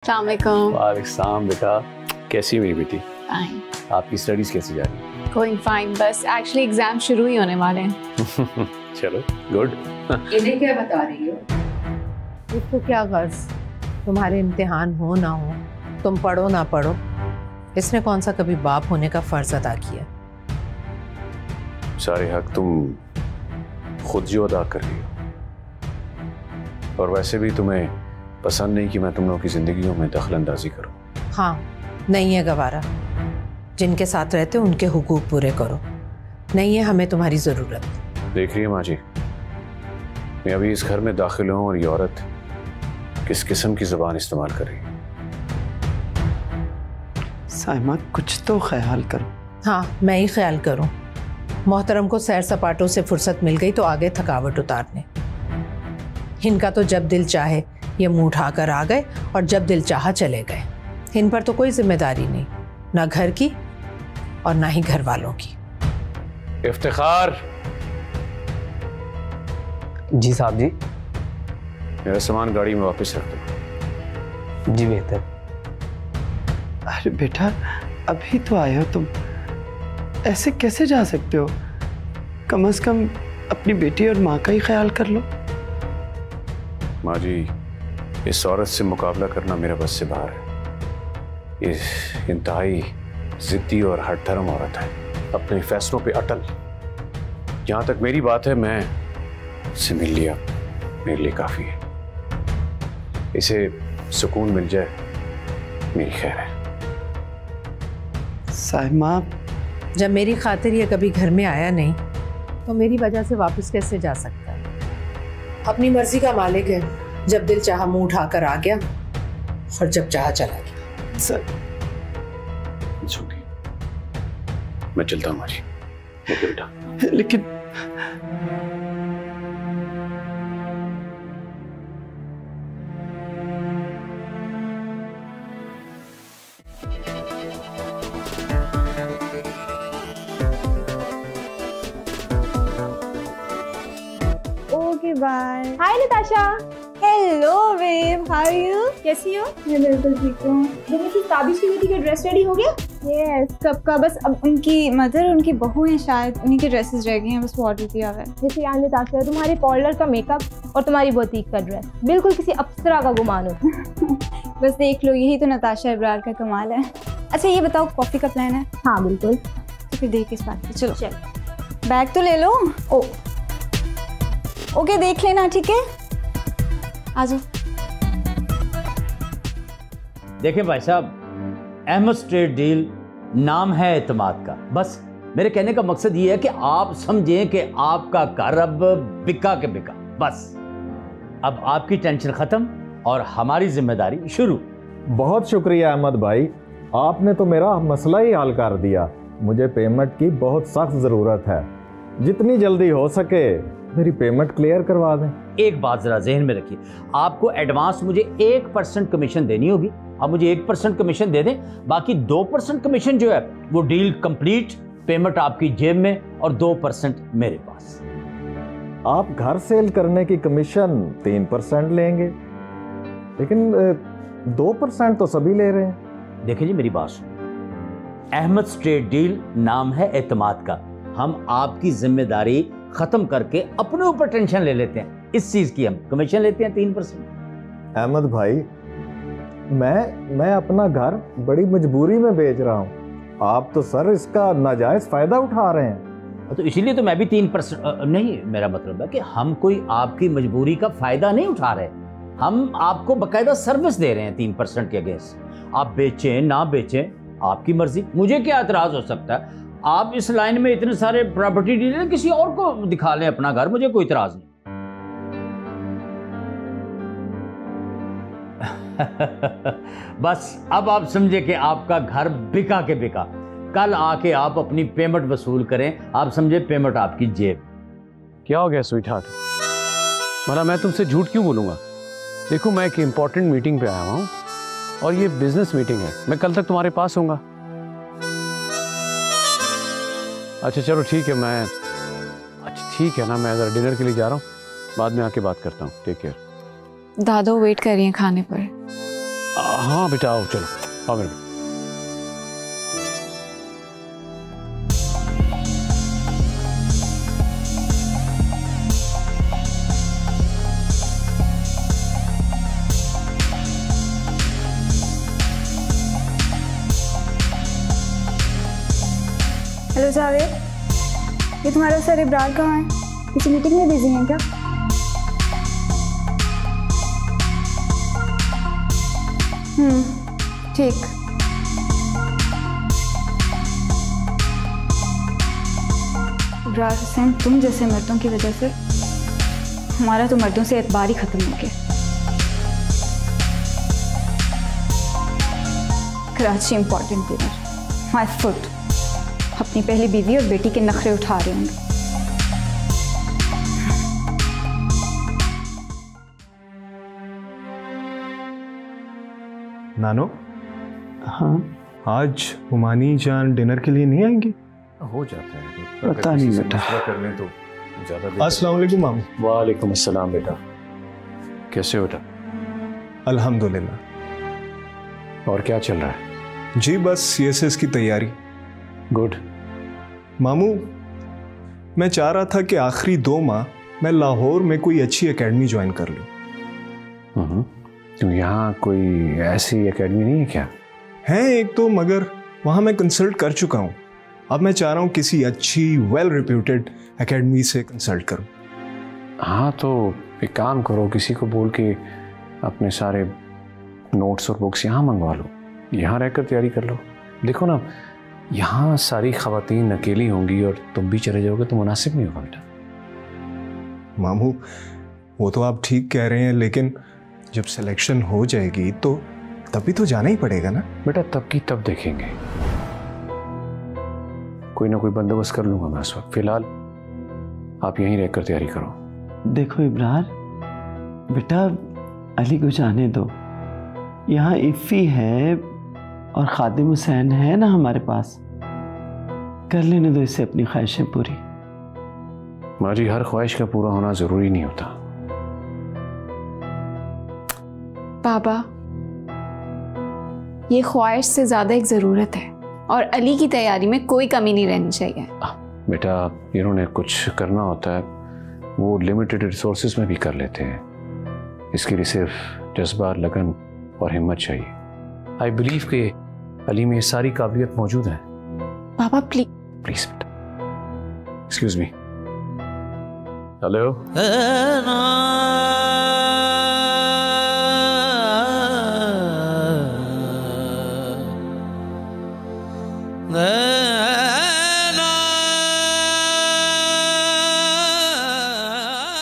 अस्सलाम वालेकुम। वालेकुम सलाम बेटा, कैसी है मेरी बेटी? फाइन। आपकी स्टडीज कैसी जा रही है? गोइंग फाइन, बस एक्चुअली एग्जाम शुरू ही होने वाले हैं। चलो गुड। इन्हें क्या बता रही हो? इसको क्या गर्ज, तुम्हारे इम्तिहान हो ना हो, तुम पढ़ो ना पढ़ो, इसने कौन सा कभी बाप होने का फर्ज अदा किया? सारे हक तुम खुद जो अदा कर रही हो, और वैसे भी तुम्हें पसंद नहीं कि मैं तुम लोगों की जिंदगियों में दखल अंदाजी करूं। हाँ, नहीं है गवारा। जिनके साथ रहते हो उनके हुकूक पूरे करो, नहीं है हमें तुम्हारी ज़रूरत। देख रही है माँ जी, मैं अभी इस घर में दाखिल हूँ और ये औरत किस किस्म की ज़ुबान इस्तेमाल कर रही है। साइमा, कुछ तो ख्याल करो। हाँ, मैं ही ख्याल करूँ। मोहतरम को सैर सपाटों से फुर्सत मिल गई तो आगे थकावट उतारने। इनका तो जब दिल चाहे ये मुंह उठाकर आ गए और जब दिल चाहा चले गए। इन पर तो कोई जिम्मेदारी नहीं, ना घर की और ना ही घर वालों की। इफ्तिखार। जी साहब जी। मेरा सामान गाड़ी में वापस रख दो। जी बेहतर। अरे बेटा, अभी तो आए हो तुम, ऐसे कैसे जा सकते हो? कम से कम अपनी बेटी और माँ का ही ख्याल कर लो। माँ जी, इस औरत से मुकाबला करना मेरे बस से बाहर है। ये इंतहाई जिद्दी और हठधर्म औरत है, अपने फैसलों पे अटल। जहाँ तक मेरी बात है, मैं उससे मिल लिया, मेरे लिए काफ़ी है। इसे सुकून मिल जाए मेरी खैर है। साइमा, जब मेरी खातिर ये कभी घर में आया नहीं तो मेरी वजह से वापस कैसे जा सकता है? अपनी मर्जी का मालिक है, जब दिल चाहा मुंह उठाकर आ गया और जब चाहा चला गया। मैं चलता हूँ माजी। ओके बेटा। लेकिन okay bye. Hi Natasha. Hello babe, how are you? कैसी हो? मैं बिल्कुल ठीक हूँ। देखो ताबिश की बेटी का ड्रेस रेडी हो गया? यस, कब का? बस अब उनकी मदर, उनकी बहू हैं, शायद उन्हीं के ड्रेसेस रह गए हैं, बस वो ऑर्डर किया हुआ है। जैसे यार नताशा, तुम्हारे पार्लर का मेकअप और तुम्हारी बुटीक का ड्रेस बिल्कुल किसी अप्सरा का गुमान हो। बस देख लो, यही तो नताशा इब्रार का कमाल है। अच्छा ये बताओ, कॉफी का प्लान है? हाँ बिल्कुल। तो फिर देख इस बात पे। चलो चल, बैग तो ले लो। ओके, देख लेना, ठीक है? आ जाओ। देखें भाई साहब, अहमद स्ट्रीट डील नाम है एतमाद का। बस मेरे कहने का मकसद ये है कि आप समझें कि आपका घर अब बिका के बिका। बस अब आपकी टेंशन खत्म और हमारी जिम्मेदारी शुरू। बहुत शुक्रिया अहमद भाई, आपने तो मेरा मसला ही हल कर दिया। मुझे पेमेंट की बहुत सख्त ज़रूरत है, जितनी जल्दी हो सके मेरी पेमेंट क्लियर करवा दें। एक बात जरा जहन में रखिए, आपको एडवांस मुझे 1% कमीशन देनी होगी। आप मुझे 1% कमीशन दे दें, बाकी 2% कमीशन जो है वो डील कंप्लीट, पेमेंट आपकी जेब में और 2% मेरे पास। आप घर सेल करने की कमीशन 3% लेंगे, लेकिन 2% तो सभी ले रहे हैं। देखिए जी, मेरी बात सुनो, अहमद स्ट्रीट डील नाम है एतमाद का। हम आपकी जिम्मेदारी खत्म करके अपने ऊपर टेंशन ले लेते हैं, इस चीज की हम कमीशन लेते हैं 3%। अहमद भाई, मैं अपना घर बड़ी मजबूरी में बेच रहा हूँ, आप तो सर इसका नाजायज फायदा उठा रहे हैं। तो इसीलिए तो मैं भी 3% नहीं, मेरा मतलब है कि हम कोई आपकी मजबूरी का फायदा नहीं उठा रहे, हम आपको बकायदा सर्विस दे रहे हैं 3% के अगेंस्ट। आप बेचें ना बेचें आपकी मर्जी, मुझे क्या एतराज हो सकता है? आप इस लाइन में इतने सारे प्रॉपर्टी डीलर, किसी और को दिखा लें अपना घर, मुझे कोई इतराज नहीं। बस अब आप समझे कि आपका घर बिका के बिका। कल आके आप अपनी पेमेंट वसूल करें, आप समझे पेमेंट आपकी जेब। क्या हो गया स्वीट हार्ट? भला मैं तुमसे झूठ क्यों बोलूँगा? देखो, मैं एक इम्पॉर्टेंट मीटिंग पे आया हूँ और ये बिजनेस मीटिंग है। मैं कल तक तुम्हारे पास होऊंगा। अच्छा चलो ठीक है, अच्छा ठीक है ना, मैं ज़रा डिनर के लिए जा रहा हूँ, बाद में आके बात करता हूँ। Take care. दादो वेट कर रही हैं खाने पर। हाँ बेटा आओ, चलो आओ मेरे बेटा। हेलो जावेद, ये तुम्हारा सर इब्रार कहाँ है? किसी मीटिंग में बिजी हैं क्या? ठीक। इब्रार हुसैन, तुम जैसे मर्दों की वजह से हमारा तो मर्दों से एतबार ही खत्म हो गया। Karachi important dinner, my foot. अपनी पहली बीवी और बेटी के नखरे उठा रहे होंगे। नानो, हाँ आज हुमानी जान डिनर के लिए नहीं आएंगी? हो जाता है, पता नहीं बेटा। कर लें तो ज्यादा। अस्सलाम वालेकुम मामू। वालेकुम अस्सलाम बेटा, कैसे हो बेटा? अल्हम्दुलिल्लाह। और क्या चल रहा है? जी बस सीएसएस की तैयारी। गुड। मामू, मैं चाह रहा था कि आखिरी 2 माह मैं लाहौर में कोई अच्छी एकेडमी ज्वाइन कर लूँ। तो यहाँ कोई ऐसी एकेडमी नहीं है क्या? है एक तो, मगर वहाँ मैं कंसल्ट कर चुका हूँ। अब मैं चाह रहा हूँ किसी अच्छी वेल रिप्यूटेड एकेडमी से कंसल्ट करूँ। हाँ तो एक काम करो, किसी को बोल के अपने सारे नोट्स और बुक्स यहाँ मंगवा लो, यहाँ रहकर तैयारी कर लो। देखो ना, यहाँ सारी ख़वातीन अकेली होंगी और तुम भी चले जाओगे तो मुनासिब नहीं होगा बेटा। मामू, वो तो आप ठीक कह रहे हैं, लेकिन जब सिलेक्शन हो जाएगी तो तभी तो जाना ही पड़ेगा ना। बेटा तब की तब देखेंगे, कोई ना कोई बंदोबस्त कर लूँगा मैं उस वक्त। फिलहाल आप यहीं रहकर तैयारी करो। देखो इब्रार बेटा, अली को जाने दो। यहाँ इफ़ी है और खादिम हुसैन है ना हमारे पास, कर लेने दो इसे अपनी ख्वाहिशें पूरी। माँ जी, हर ख्वाहिश का पूरा होना ज़रूरी नहीं होता। पापा, ये ख्वाहिश से ज़्यादा एक ज़रूरत है और अली की तैयारी में कोई कमी नहीं रहनी चाहिए। बेटा इन्होंने कुछ करना होता है, वो लिमिटेड रिसोर्सेज में भी कर लेते हैं। इसके लिए सिर्फ जज्बा, लगन और हिम्मत चाहिए। आई बिलीव कि अली में ये सारी काबिलियत मौजूद है। पापा प्लीज प्लीज बेटा, एक्सक्यूज मी। हेलो, है